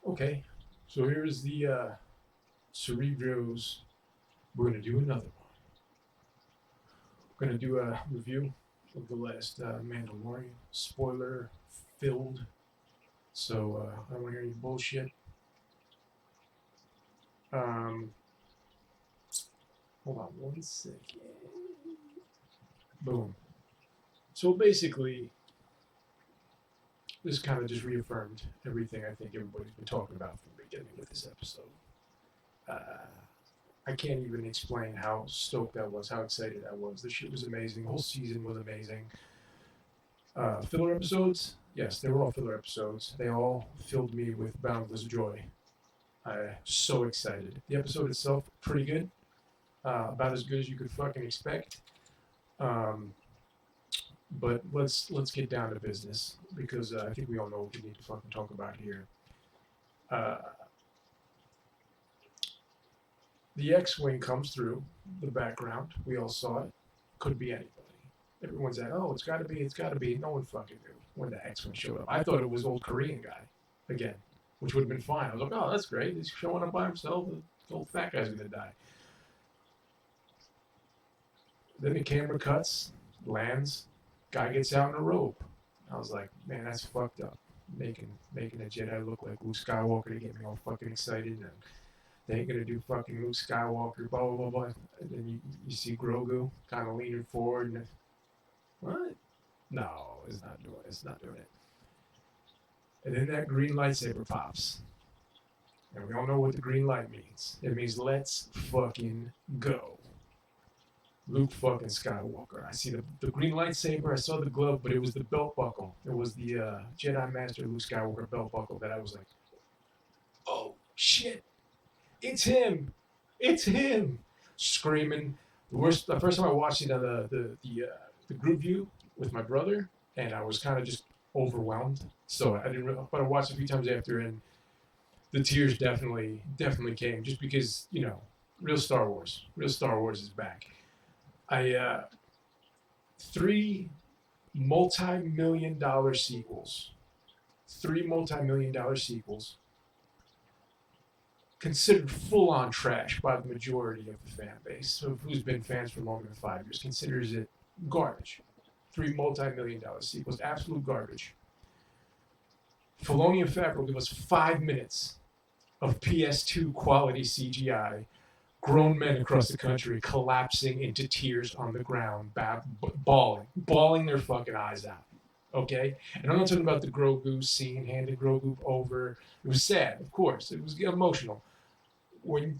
Okay, so here's the CEREBROS. We're going to do another one. We're going to do a review of the last Mandalorian, spoiler filled. So I don't want to hear any bullshit. Um, Hold on one second. Boom. So basically, this kind of just reaffirmed everything I think everybody's been talking about from the beginning with this episode. Uh, I can't even explain how stoked I was, how excited I was. The shit was amazing. The whole season was amazing. Filler episodes? Yes, they were all filler episodes. They all filled me with boundless joy. I'm so excited. The episode itself, pretty good. About as good as you could fucking expect. Um, but let's get down to business because I think we all know what we need to fucking talk about here. Uh, the X-wing comes through the background. We all saw it. Could be anybody. Everyone's like, oh, it's got to be, it's got to be. No one fucking knew when the X-wing showed up. I thought it was old Korean guy again, which would have been fine. I was like, oh, that's great. He's showing up by himself. The old fat guy's gonna die. Then the camera cuts, lands, guy gets out in a robe. I was like, man, that's fucked up. Making a Jedi look like Luke Skywalker to get me all fucking excited, and they ain't gonna do fucking Luke Skywalker, blah blah blah blah. And then you see gROgU kind of leaning forward, and what? No, it's not doing it. It's not doing it. And then that green lightsaber pops, and we all know what the green light means. It means let's fucking go. Luke fucking Skywalker. I see the green lightsaber. I saw the glove, but it was the belt buckle. It was the Jedi Master Luke Skywalker belt buckle that I was like, oh shit, it's him, it's him, screaming. The first time I watched it on the group view with my brother, and I was kind of just overwhelmed. So I didn't. But I watched it a few times after, and the tears definitely came, just because real Star Wars, is back. I three multi-million-dollar sequels, considered full-on trash by the majority of the fan base. So who's been fans for longer than 5 years considers it garbage. Three multi-million-dollar sequels, absolute garbage. Filoni and Favreau give us 5 minutes of PS2 quality CGI. Grown men across the country collapsing into tears on the ground, bawling their fucking eyes out. Okay? And I'm not talking about the gROgU scene, handing gROgU over. It was sad, of course. It was emotional. When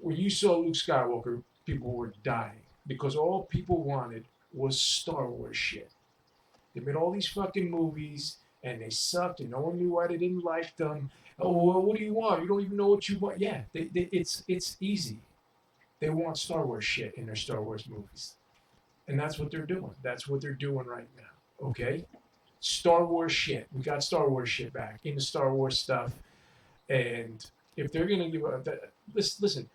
you saw Luke Skywalker, people were dying because all people wanted was Star Wars shit. They made all these fucking movies and they sucked and no one knew why they didn't like them. Oh, well, what do you want? You don't even know what you want. Yeah, it's easy. They want Star Wars shit in their Star Wars movies. And that's what they're doing. That's what they're doing right now. Okay? Star Wars shit. We got Star Wars shit back into Star Wars stuff. And if they're going to give listen,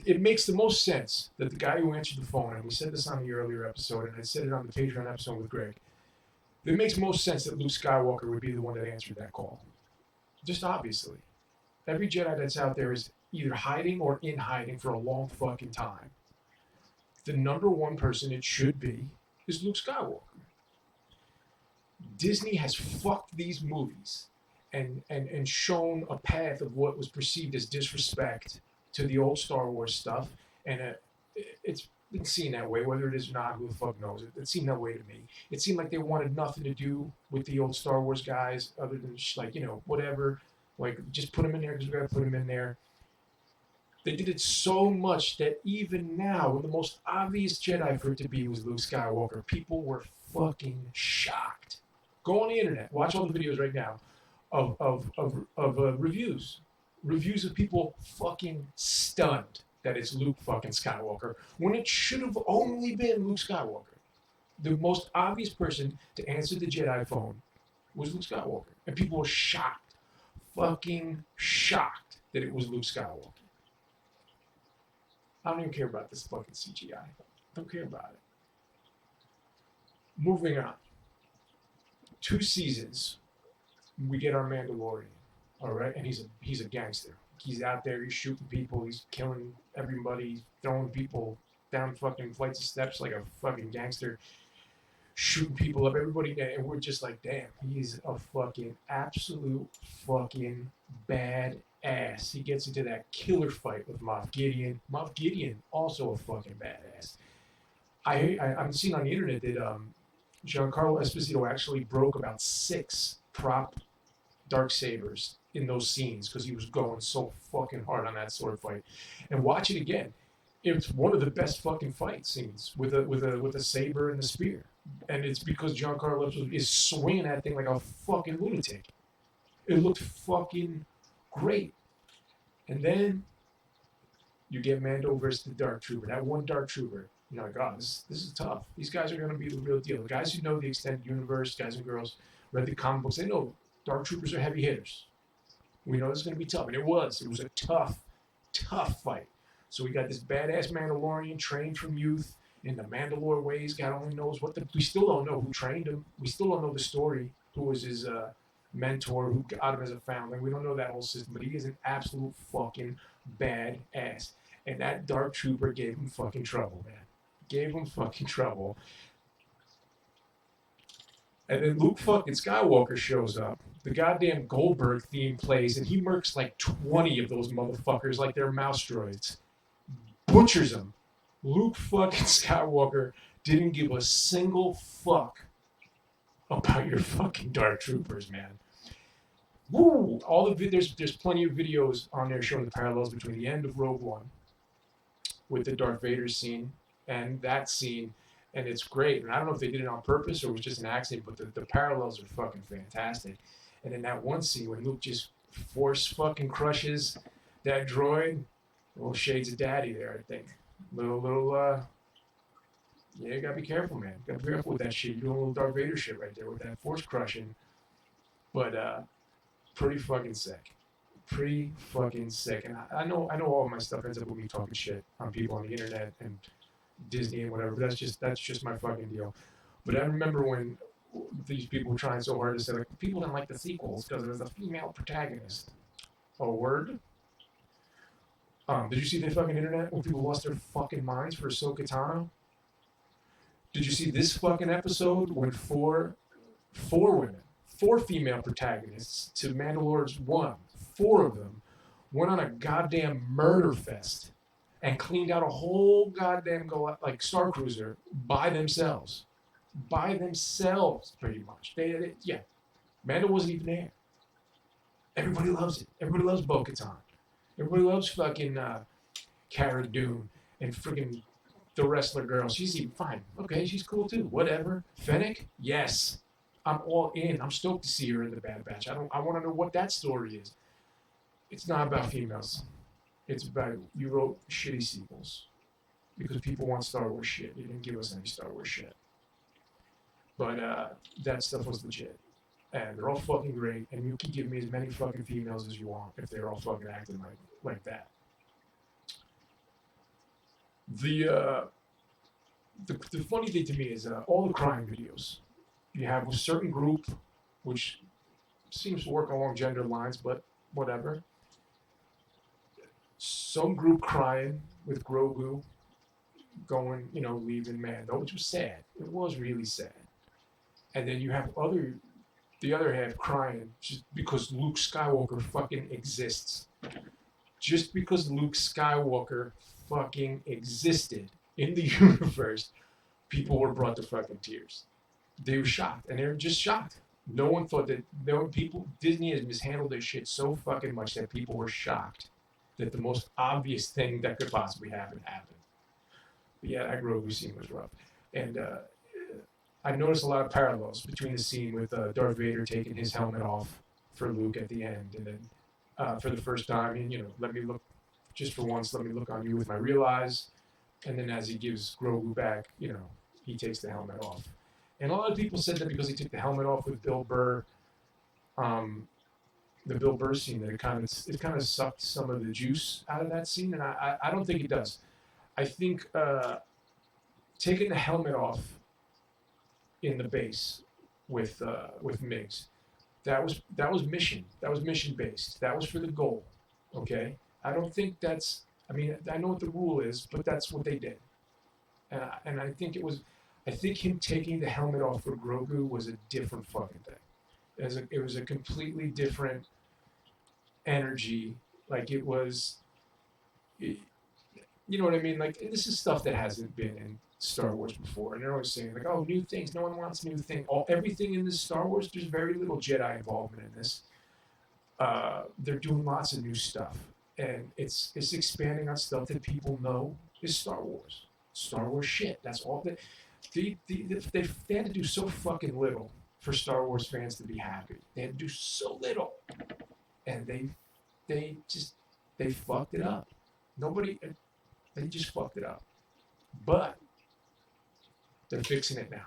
it makes the most sense that the guy who answered the phone, and we said this on the earlier episode, and I said it on the Patreon episode with Greg, it makes most sense that Luke Skywalker would be the one that answered that call. Just obviously. Every Jedi that's out there is either hiding or in hiding for a long fucking time. The number one person it should be is Luke Skywalker. Disney has fucked these movies and shown a path of what was perceived as disrespect to the old Star Wars stuff, and it's been seen that way, whether it is or not, who the fuck knows. It seemed that way to me. It seemed like they wanted nothing to do with the old Star Wars guys, other than whatever, like just put them in there because we gotta put them in there. They did it so much that even now, when the most obvious Jedi for it to be was Luke Skywalker, people were fucking shocked. Go on the internet, watch all the videos right now of reviews of people fucking stunned that it's Luke fucking Skywalker when it should have only been Luke Skywalker. The most obvious person to answer the Jedi phone was Luke Skywalker, and people were shocked, fucking shocked that it was Luke Skywalker. I don't even care about this fucking CGI. Don't care about it. Moving on 2 seasons, we get our Mandalorian, all right, and he's a gangster. He's out there, he's shooting people, he's killing everybody, he's throwing people down fucking flights of steps like a fucking gangster, shooting people up, everybody, and we're just like, damn, he's a fucking absolute fucking badass. He gets into that killer fight with Moff Gideon. Moff Gideon, also a fucking badass. I'm seeing on the internet that Giancarlo Esposito actually broke about 6 prop Darksabers in those scenes because he was going so fucking hard on that sword fight. And watch it again. It's one of the best fucking fight scenes with a saber and a spear. And it's because Giancarlo is swinging that thing like a fucking lunatic. It looked fucking great. And then you get Mando versus the Dark Trooper. That one Dark Trooper. You're like, oh, this is tough. These guys are going to be the real deal. The guys who know the extended universe, guys and girls, read the comic books, they know Dark Troopers are heavy hitters. We know it's going to be tough. And it was. It was a tough, tough fight. So we got this badass Mandalorian trained from youth in the Mandalore ways. God only knows we still don't know who trained him. We still don't know the story, who was his mentor, who got him as a foundling. We don't know that whole system, but he is an absolute fucking badass. And that Dark Trooper gave him fucking trouble, man. Gave him fucking trouble. And then Luke fucking Skywalker shows up. The goddamn Goldberg theme plays, and he murks like 20 of those motherfuckers like they're mouse droids. Butchers them. Luke fucking Skywalker didn't give a single fuck about your fucking Dark Troopers, man. Woo! There's plenty of videos on there showing the parallels between the end of Rogue One with the Darth Vader scene and that scene, and it's great. And I don't know if they did it on purpose or it was just an accident, but the parallels are fucking fantastic. And in that one scene when Luke just force fucking crushes that droid, little shades of daddy there, I think. Yeah, you gotta be careful, man. Gotta be careful with that shit. You're doing a little Darth Vader shit right there with that force crushing. But pretty fucking sick. Pretty fucking sick. And I know all of my stuff ends up with me talking shit on people on the internet and Disney and whatever. But that's just my fucking deal. But I remember when these people were trying so hard to say like people didn't like the sequels because there was a female protagonist. A word? Did you see the fucking internet when people lost their fucking minds for Ahsoka Tano? Did you see this fucking episode when four women, 4 female protagonists to Mandalore's 1, 4 of them went on a goddamn murder fest and cleaned out a whole goddamn Star Cruiser by themselves. By themselves, pretty much. Yeah. Mando wasn't even there. Everybody loves it. Everybody loves BO KATAN. Everybody loves fucking Cara Dune and freaking the wrestler girl. She's even fine. Okay, she's cool too. Whatever. Fennec? Yes. I'm all in. I'm stoked to see her in the Bad Batch. I want to know what that story is. It's not about females. It's about you wrote shitty sequels because people want Star Wars shit. You didn't give us any Star Wars shit. But that stuff was legit. And they're all fucking great. And you can give me as many fucking females as you want if they're all fucking acting like that. The funny thing to me is all the crime videos. You have a certain group, which seems to work along gender lines, but whatever. Some group crying with gROgU going, leaving Mando, which was sad. It was really sad. And then you have the other half crying just because Luke Skywalker fucking exists. Just because Luke Skywalker fucking existed in the universe, people were brought to fucking tears. They were shocked, and they were just shocked. No one thought that. Disney has mishandled their shit so fucking much that people were shocked that the most obvious thing that could possibly happen happened. But yeah, that gROgU scene was rough, and I noticed a lot of parallels between the scene with Darth Vader taking his helmet off for Luke at the end, and then for the first time, and let me look just for once. Let me look on you with my real eyes, and then as he gives gROgU back, he takes the helmet off. And a lot of people said that because he took the helmet off with Bill Burr, the Bill Burr scene, that it kind of sucked some of the juice out of that scene, and I don't think it does. I think taking the helmet off in the base with Migs. That was mission. That was mission based. That was for the goal. Okay. I don't think that's. I mean, I know what the rule is, but that's what they did. And I think it was. I think him taking the helmet off for gROgU was a different fucking thing. It was a completely different energy. Like it was. You know what I mean? Like this is stuff that hasn't been in Star Wars before, and they're always saying like, "Oh, new things. No one wants new things." Everything in this Star Wars, there's very little Jedi involvement in this. They're doing lots of new stuff, and it's expanding on stuff that people know is Star Wars. Star Wars shit. That's all they had to do so fucking little for Star Wars fans to be happy. They had to do so little, and they fucked it up. They just fucked it up. But they're fixing it now.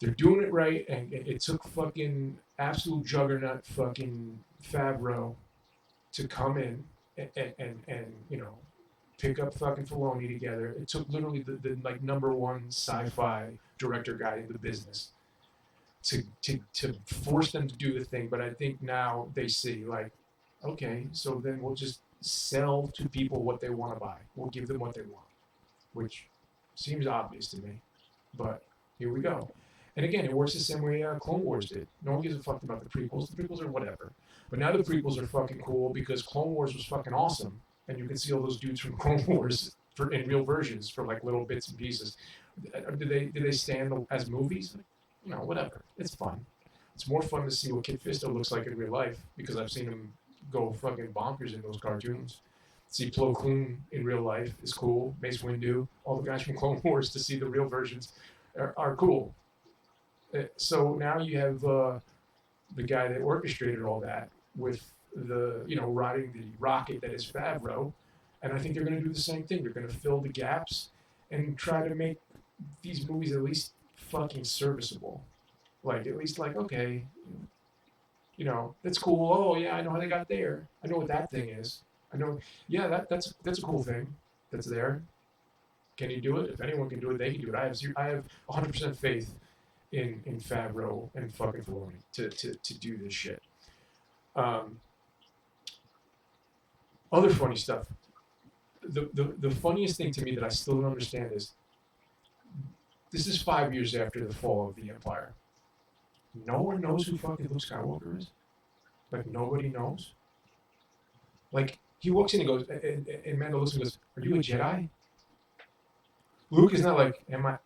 They're doing it right, and it took fucking absolute juggernaut fucking Favreau to come in and you know, pick up fucking Filoni together. It took literally the like #1 sci-fi director guy in the business to force them to do the thing. But I think now they see like, okay, so then we'll just sell to people what they want to buy. We'll give them what they want, which seems obvious to me, but here we go. And again, it works the same way Clone Wars did. No one gives a fuck about the prequels. The prequels are whatever. But now the prequels are fucking cool because Clone Wars was fucking awesome. And you can see all those dudes from Clone Wars in real versions for like little bits and pieces. Do they stand as movies? No, whatever. It's fun. It's more fun to see what Kit Fisto looks like in real life because I've seen him go fucking bonkers in those cartoons. See Plo Koon in real life is cool. Mace Windu, all the guys from Clone Wars to see the real versions are cool. So now you have the guy that orchestrated all that with riding the rocket that is Favreau, and I think they're going to do the same thing. They're going to fill the gaps and try to make these movies at least fucking serviceable. Like at least like okay, you know that's cool. Oh yeah, I know how they got there. I know what that thing is. I know. Yeah, that's a cool thing that's there. Can you do it? If anyone can do it, they can do it. I have 100% faith in Favreau and fucking Filoni to do this shit. Other funny stuff. The funniest thing to me that I still don't understand is this is 5 years after the fall of the Empire. No one knows who fucking Luke Skywalker is. Like nobody knows. Like he walks in and goes, and Mando looks and goes, "Are you a Jedi?" Luke is not like, "Am I?"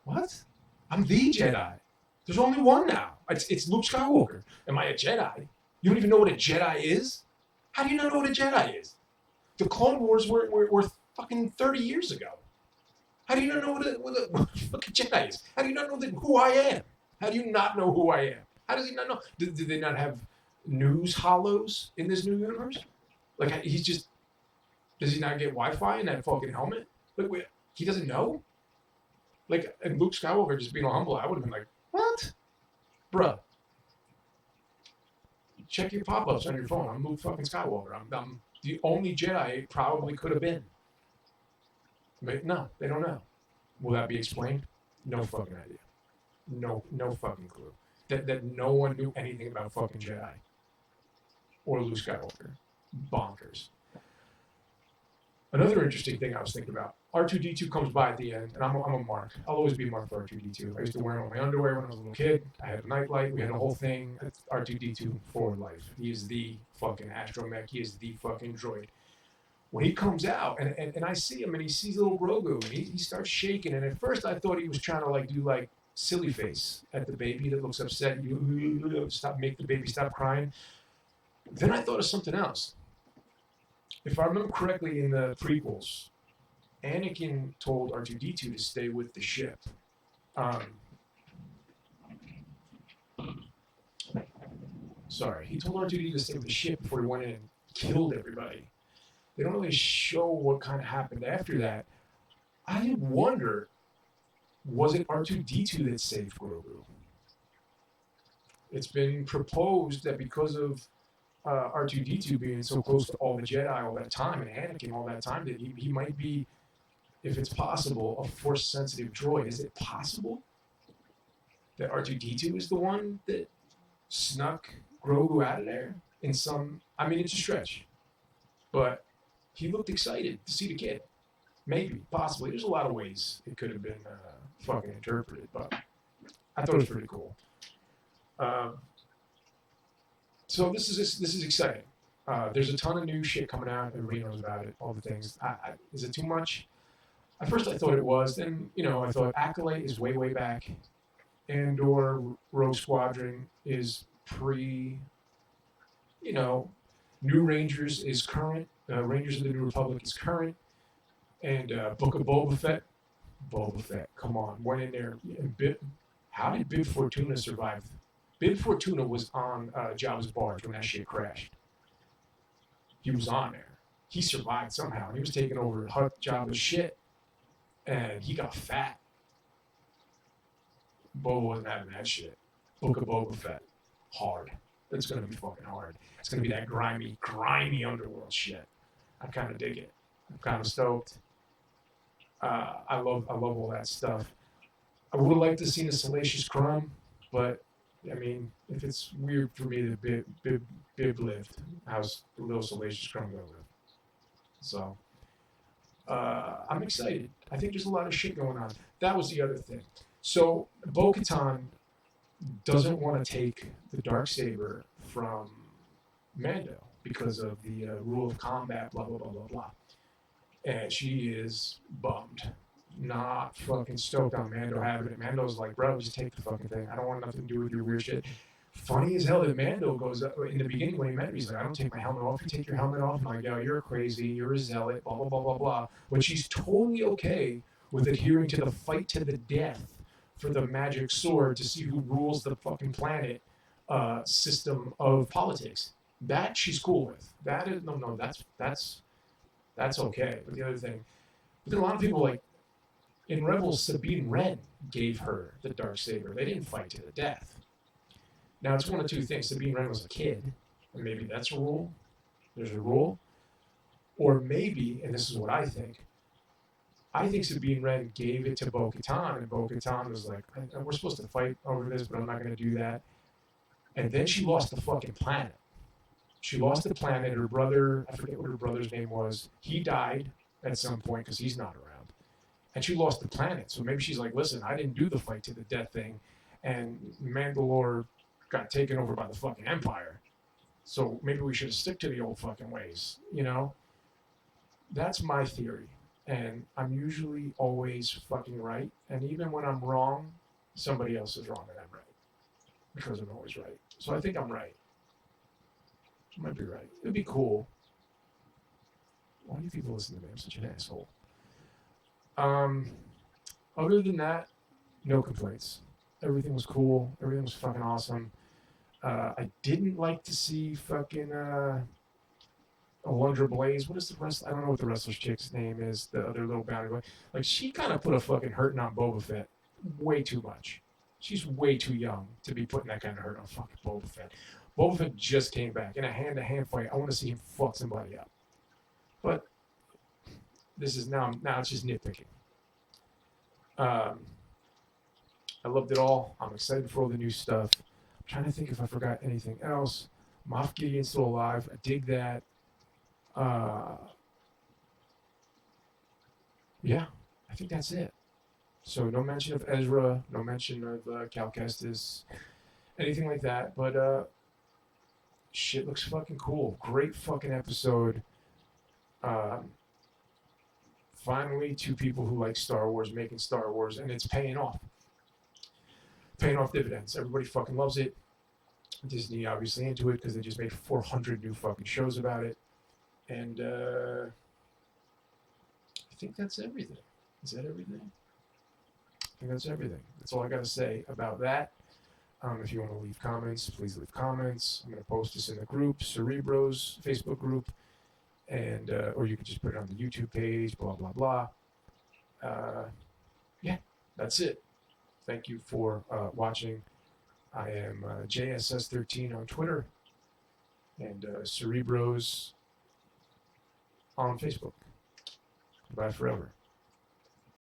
What? I'm the Jedi. There's only one now. It's Luke Skywalker. Am I a Jedi? You don't even know what a Jedi is? How do you not know what a Jedi is? The Clone Wars were fucking 30 years ago. How do you not know what a fucking Jedi is? How do you not know who I am? How do you not know who I am? How does he not know? Did they not have news hollows in this new universe? Like he's just, does he not get Wi-Fi in that fucking helmet? Like wait, he doesn't know? Like, and Luke Skywalker just being all humble, I would have been like, what? Bruh. Check your pop-ups on your phone. I'm Luke fucking Skywalker. I'm the only Jedi it probably could have been. But no, they don't know. Will that be explained? No fucking idea. No fucking clue. That no one knew anything about fucking Jedi. Or Luke Skywalker. Bonkers. Another interesting thing I was thinking about, R2D2 comes by at the end, and I'm a mark. I'll always be a mark for R2D2. I used to wear him on my underwear when I was a little kid. I had a nightlight. We had a whole thing. R2D2 for life. He is the fucking astromech. He is the fucking droid. When he comes out, and I see him, and he sees little gROgU, and he starts shaking. And at first, I thought he was trying to like do like silly face at the baby that looks upset. You stop, make the baby stop crying. Then I thought of something else. If I remember correctly, in the prequels, Anakin told R2D2 to stay with the ship. He told R2D2 to stay with the ship before he went in and killed everybody. They don't really show what kind of happened after that. I wonder, was it R2D2 that saved gROgU? It's been proposed that because of R2D2 being so close to all the Jedi all that time, and Anakin all that time, that he might be, if it's possible, a Force-sensitive droid. Is it possible? that R2D2 is the one that snuck gROgU out of there in some, I mean, it's a stretch, but he looked excited to see the kid. Maybe, possibly. There's a lot of ways it could have been fucking interpreted, but I thought it was pretty cool. So this is exciting. There's a ton of new shit coming out. Everybody knows about it. All the things. Is it too much? At first I thought it was. Then I thought Acolyte is way back. Andor Rogue Squadron is pre. New Rangers is current. Rangers of the New Republic is current. And Book of Boba Fett. Boba Fett, come on, went in there. How did Bib Fortuna survive? Bib Fortuna was on Jabba's barge when that shit crashed. He was on there. He survived somehow. He was taking over Jabba's shit, and he got fat. Boba wasn't having that shit. Book of Boba Fett, hard. It's gonna be fucking hard. It's gonna be that grimy underworld shit. I kind of dig it. I'm kind of stoked. I love all that stuff. I would have liked to see the Salacious Crumb, but I mean, if it's weird for me that Bib lived, how's the little Salacious Crumb gonna live? So I'm excited. I think there's a lot of shit going on. That was the other thing. So BO KATAN doesn't want to take the Darksaber from Mando because of the rule of combat, blah blah blah blah blah. And she is bummed. Not fucking stoked on Mando having it. Mando's like, bro, just take the fucking thing. I don't want nothing to do with your weird shit. Funny as hell that Mando goes up in the beginning when he met me, he's like, I don't take my helmet off. You take your helmet off. I'm like, yo, you're crazy. You're a zealot, blah, blah, blah, blah, blah. But she's totally okay with adhering to the fight to the death for the magic sword to see who rules the fucking planet system of politics. That she's cool with. That is, no, that's okay. But the other thing, but then a lot of people like, in Rebels, Sabine Wren gave her the Darksaber. They didn't fight to the death. Now, it's one of two things. Sabine Wren was a kid, and maybe that's a rule. There's a rule. Or maybe, and this is what I think Sabine Wren gave it to BO KATAN, and BO KATAN was like, we're supposed to fight over this, but I'm not going to do that. And then she lost the fucking planet. She lost the planet. Her brother, I forget what her brother's name was, he died at some point because he's not around. And she lost the planet. So maybe she's like, listen, I didn't do the fight to the death thing. And Mandalore got taken over by the fucking Empire. So maybe we should stick to the old fucking ways, That's my theory. And I'm usually always fucking right. And even when I'm wrong, somebody else is wrong and I'm right. Because I'm always right. So I think I'm right. I might be right. It'd be cool. Why do people listen to me? I'm such an asshole. Other than that, no complaints. Everything was cool. Everything was fucking awesome. I didn't like to see fucking Alundra Blaze. What is the wrestler? I don't know what the wrestler's chick's name is. The other little bounty boy. Like, she kind of put a fucking hurting on Boba Fett. Way too much. She's way too young to be putting that kind of hurt on fucking Boba Fett. Boba Fett just came back in a hand-to-hand fight. I want to see him fuck somebody up. But this is now it's just nitpicking. I loved it all. I'm excited for all the new stuff. I'm trying to think if I forgot anything else. Moff Gideon's still alive. I dig that. Yeah, I think that's it. So no mention of Ezra, no mention of Cal Kestis, anything like that. But shit looks fucking cool. Great fucking episode. Finally, two people who like Star Wars making Star Wars, and it's paying off. Paying off dividends. Everybody fucking loves it. Disney obviously into it because they just made 400 new fucking shows about it. And I think that's everything. Is that everything? I think that's everything. That's all I got to say about that. If you want to leave comments, please leave comments. I'm going to post this in the group, CEREBROS Facebook group. And or you can just put it on the YouTube page, blah, blah, blah. Yeah, that's it. Thank you for watching. I am JSS13 on Twitter and CEREBROS on Facebook. Goodbye forever.